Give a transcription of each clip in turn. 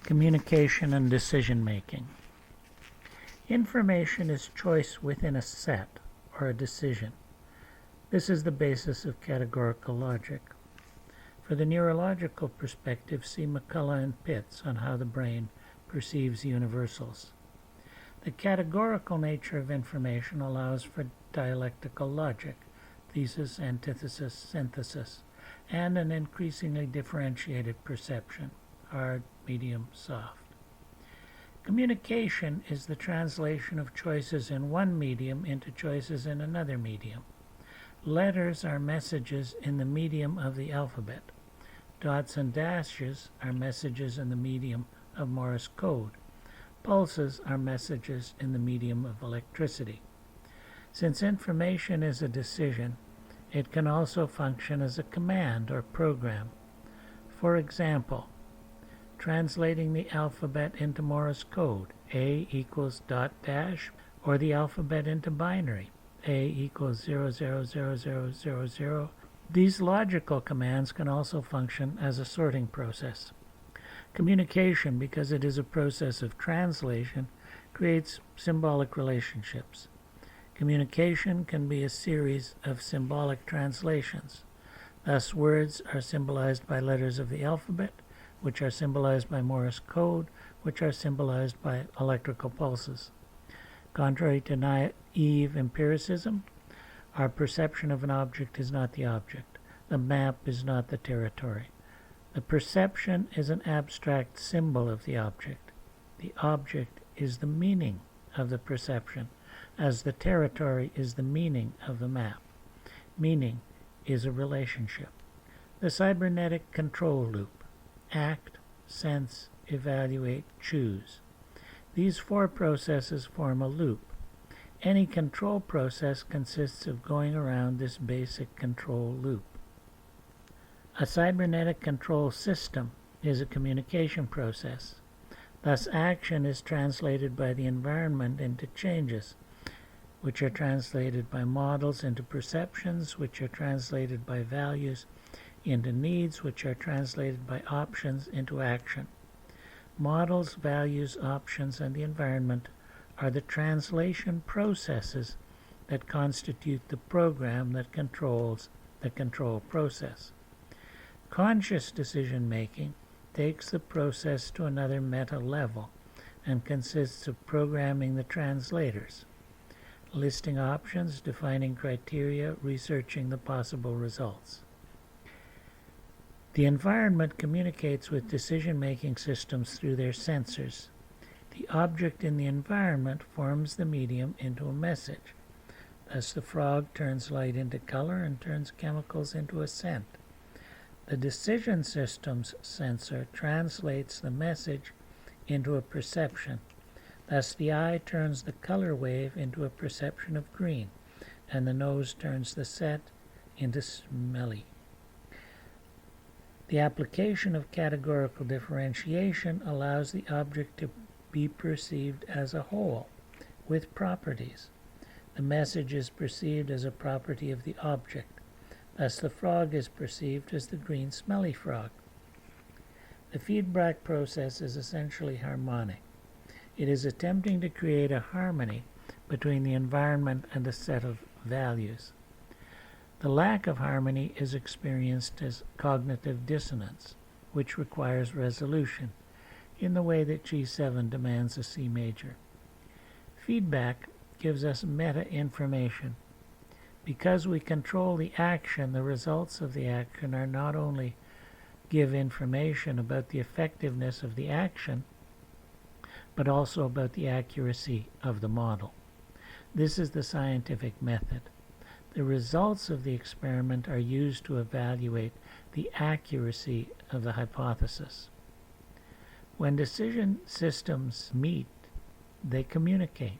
Communication and decision-making. Information is choice within a set, or a decision. This is the basis of categorical logic. For the neurological perspective, see McCullough and Pitts on how the brain perceives universals. The categorical nature of information allows for dialectical logic, thesis, antithesis, synthesis, and an increasingly differentiated perception, hard, medium, soft. Communication is the translation of choices in one medium into choices in another medium. Letters are messages in the medium of the alphabet. Dots and dashes are messages in the medium of Morse code. Pulses are messages in the medium of electricity. Since information is a decision, it can also function as a command or program. For example, translating the alphabet into Morse code, A equals dot dash, or the alphabet into binary, A equals 0000000. These logical commands can also function as a sorting process. Communication, because it is a process of translation, creates symbolic relationships. Communication can be a series of symbolic translations. Thus, words are symbolized by letters of the alphabet, which are symbolized by Morse code, which are symbolized by electrical pulses. Contrary to naive empiricism, our perception of an object is not the object. The map is not the territory. The perception is an abstract symbol of the object. The object is the meaning of the perception, as the territory is the meaning of the map. Meaning is a relationship. The cybernetic control loop: act, sense, evaluate, choose. These four processes form a loop. Any control process consists of going around this basic control loop. A cybernetic control system is a communication process. Thus, action is translated by the environment into changes, which are translated by models into perceptions, which are translated by values into needs, which are translated by options into action. Models, values, options, and the environment are the translation processes that constitute the program that controls the control process. Conscious decision-making takes the process to another meta level and consists of programming the translators, listing options, defining criteria, researching the possible results. The environment communicates with decision-making systems through their sensors. The object in the environment forms the medium into a message. Thus, the frog turns light into color and turns chemicals into a scent. The decision system's sensor translates the message into a perception. Thus, the eye turns the color wave into a perception of green, and the nose turns the scent into smelly. The application of categorical differentiation allows the object to be perceived as a whole, with properties. The message is perceived as a property of the object. Thus, the frog is perceived as the green smelly frog. The feedback process is essentially harmonic. It is attempting to create a harmony between the environment and a set of values. The lack of harmony is experienced as cognitive dissonance, which requires resolution, in the way that G7 demands a C major. Feedback gives us meta-information. Because we control the action, the results of the action are not only give information about the effectiveness of the action, but also about the accuracy of the model. This is the scientific method. The results of the experiment are used to evaluate the accuracy of the hypothesis. When decision systems meet, they communicate.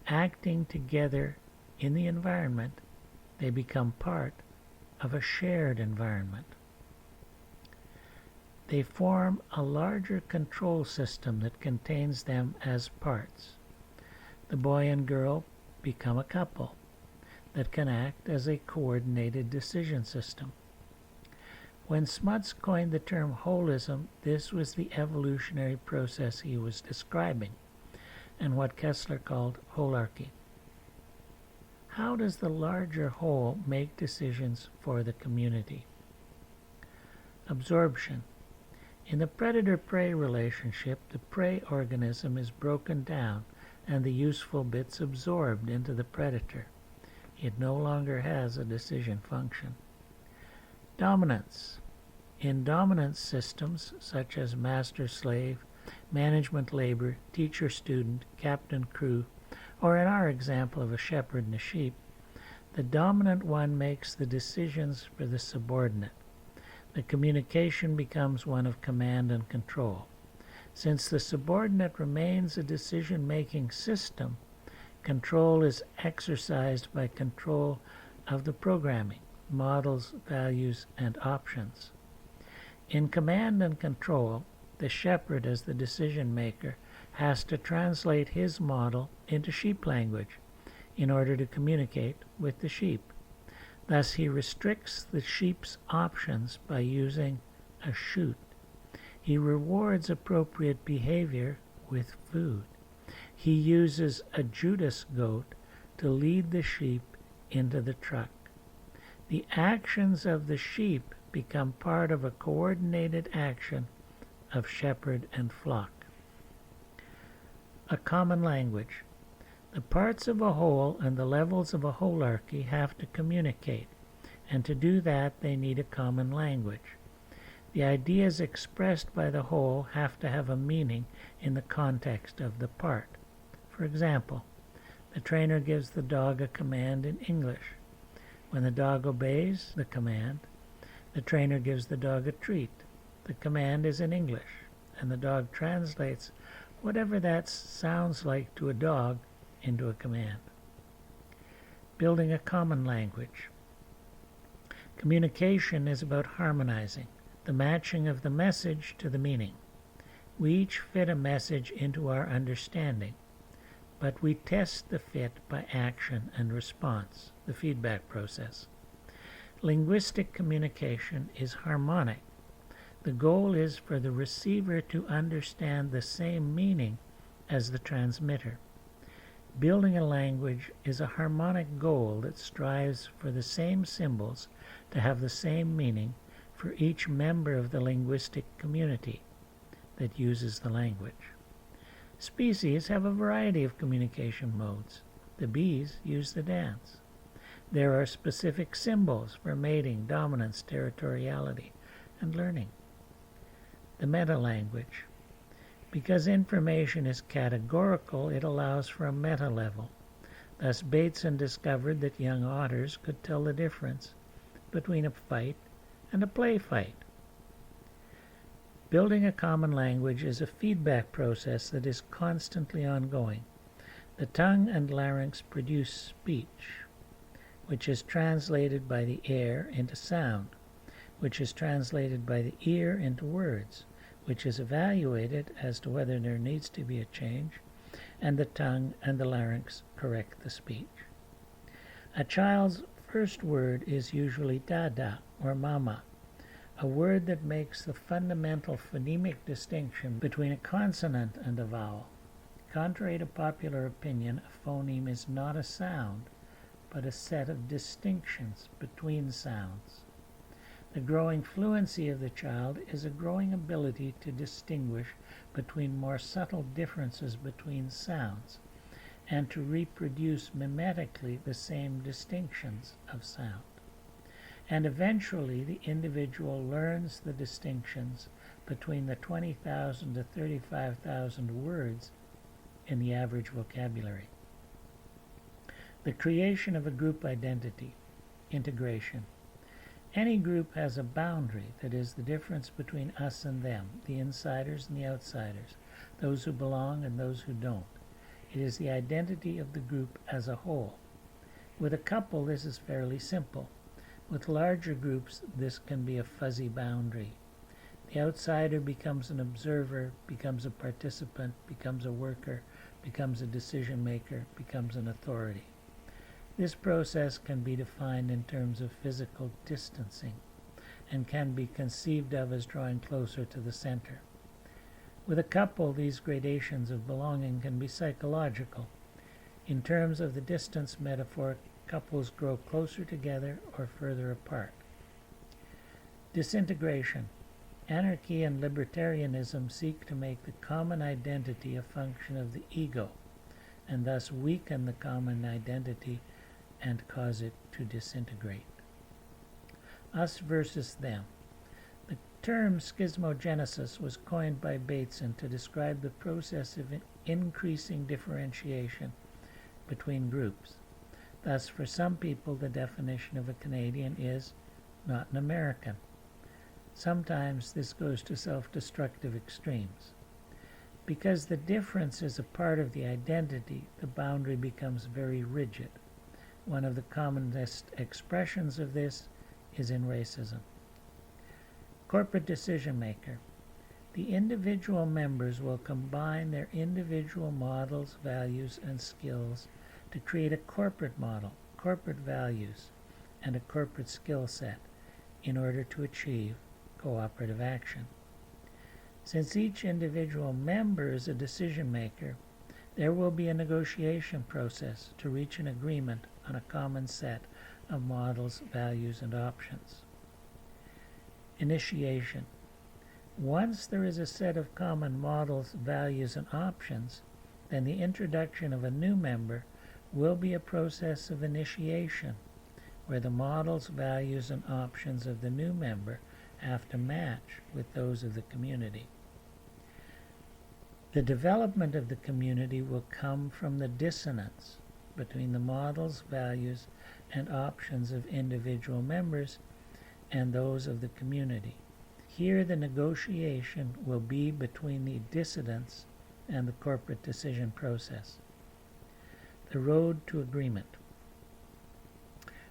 Acting together in the environment, they become part of a shared environment. They form a larger control system that contains them as parts. The boy and girl become a couple that can act as a coordinated decision system. When Smuts coined the term holism, this was the evolutionary process he was describing, and what Kessler called holarchy. How does the larger whole make decisions for the community? Absorption. In the predator-prey relationship, the prey organism is broken down and the useful bits absorbed into the predator. It no longer has a decision function. Dominance. In dominance systems, such as master-slave, management-labor, teacher-student, captain-crew, or in our example of a shepherd and a sheep, the dominant one makes the decisions for the subordinate. The communication becomes one of command and control. Since the subordinate remains a decision-making system, control is exercised by control of the programming, models, values, and options. In command and control, the shepherd, as the decision maker, has to translate his model into sheep language in order to communicate with the sheep. Thus, he restricts the sheep's options by using a shoot. He rewards appropriate behavior with food. He uses a Judas goat to lead the sheep into the truck. The actions of the sheep become part of a coordinated action of shepherd and flock. A common language. The parts of a whole and the levels of a holarchy have to communicate, and to do that they need a common language. The ideas expressed by the whole have to have a meaning in the context of the part. For example, the trainer gives the dog a command in English. When the dog obeys the command, the trainer gives the dog a treat. The command is in English, and the dog translates whatever that sounds like to a dog into a command. Building a common language. Communication is about harmonizing, the matching of the message to the meaning. We each fit a message into our understanding, but we test the fit by action and response, the feedback process. Linguistic communication is harmonic. The goal is for the receiver to understand the same meaning as the transmitter. Building a language is a harmonic goal that strives for the same symbols to have the same meaning for each member of the linguistic community that uses the language. Species have a variety of communication modes. The bees use the dance. There are specific symbols for mating, dominance, territoriality, and learning. The meta-language. Because information is categorical, it allows for a meta-level. Thus, Bateson discovered that young otters could tell the difference between a fight and a play fight. Building a common language is a feedback process that is constantly ongoing. The tongue and larynx produce speech, which is translated by the air into sound, which is translated by the ear into words, which is evaluated as to whether there needs to be a change, and the tongue and the larynx correct the speech. A child's first word is usually dada or mama, a word that makes the fundamental phonemic distinction between a consonant and a vowel. Contrary to popular opinion, a phoneme is not a sound, but a set of distinctions between sounds. The growing fluency of the child is a growing ability to distinguish between more subtle differences between sounds and to reproduce mimetically the same distinctions of sound. And eventually the individual learns the distinctions between the 20,000 to 35,000 words in the average vocabulary. The creation of a group identity, integration. Any group has a boundary, that is, the difference between us and them, the insiders and the outsiders, those who belong and those who don't. It is the identity of the group as a whole. With a couple, this is fairly simple. With larger groups, this can be a fuzzy boundary. The outsider becomes an observer, becomes a participant, becomes a worker, becomes a decision maker, becomes an authority. This process can be defined in terms of physical distancing. and can be conceived of as drawing closer to the center. With a couple, these gradations of belonging can be psychological. In terms of the distance metaphor, couples grow closer together or further apart. Disintegration. Anarchy and libertarianism seek to make the common identity a function of the ego, and thus weaken the common identity and cause it to disintegrate. Us versus them. The term schismogenesis was coined by Bateson to describe the process of increasing differentiation between groups. Thus, for some people, the definition of a Canadian is not an American. Sometimes this goes to self-destructive extremes. Because the difference is a part of the identity, the boundary becomes very rigid. One of the commonest expressions of this is in racism. Corporate decision maker. The individual members will combine their individual models, values, and skills to create a corporate model, corporate values, and a corporate skill set in order to achieve cooperative action. Since each individual member is a decision maker, there will be a negotiation process to reach an agreement on a common set of models, values, and options. Initiation. Once there is a set of common models, values, and options, then the introduction of a new member will be a process of initiation, where the models, values, and options of the new member have to match with those of the community. The development of the community will come from the dissonance between the models, values, and options of individual members and those of the community. Here the negotiation will be between the dissidents and the corporate decision process. The road to agreement.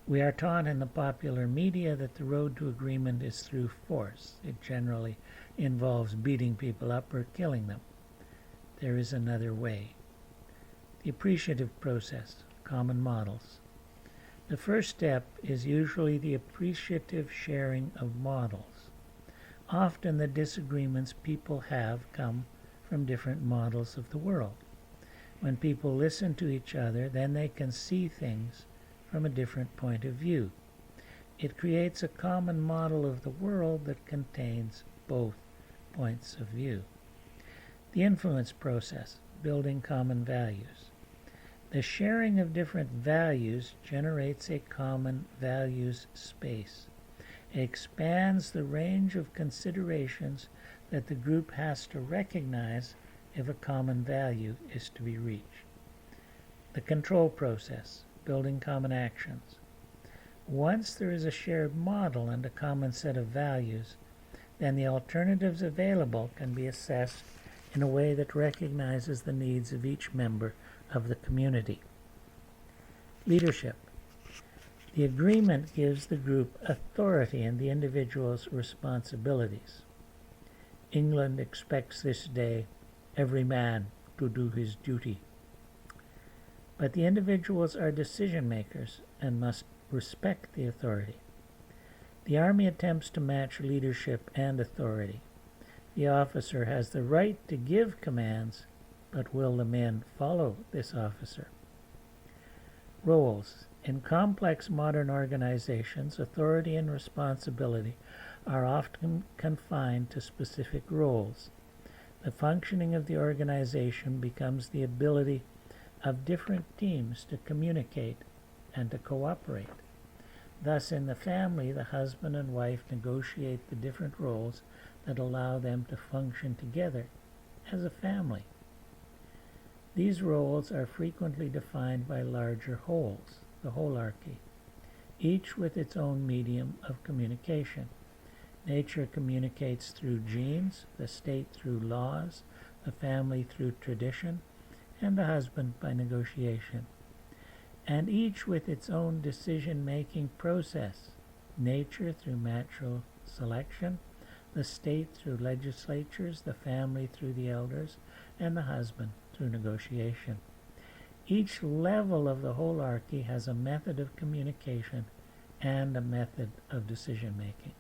We are taught in the popular media that the road to agreement is through force. It generally involves beating people up or killing them. There is another way. The appreciative process, common models. The first step is usually the appreciative sharing of models. Often the disagreements people have come from different models of the world. When people listen to each other, then they can see things from a different point of view. It creates a common model of the world that contains both points of view. The influence process, building common values. The sharing of different values generates a common values space. It expands the range of considerations that the group has to recognize if a common value is to be reached. The control process, building common actions. Once there is a shared model and a common set of values, then the alternatives available can be assessed in a way that recognizes the needs of each member of the community. Leadership. The agreement gives the group authority and the individual's responsibilities. England expects this day every man to do his duty. But the individuals are decision makers and must respect the authority. The army attempts to match leadership and authority. The officer has the right to give commands, but will the men follow this officer? Roles. In complex modern organizations, authority and responsibility are often confined to specific roles. The functioning of the organization becomes the ability of different teams to communicate and to cooperate. Thus, in the family, the husband and wife negotiate the different roles that allow them to function together as a family. These roles are frequently defined by larger wholes, the holarchy, each with its own medium of communication. Nature communicates through genes, the state through laws, the family through tradition, and the husband by negotiation. And each with its own decision-making process, nature through natural selection, the state through legislatures, the family through the elders, and the husband through negotiation. Each level of the holarchy has a method of communication and a method of decision-making.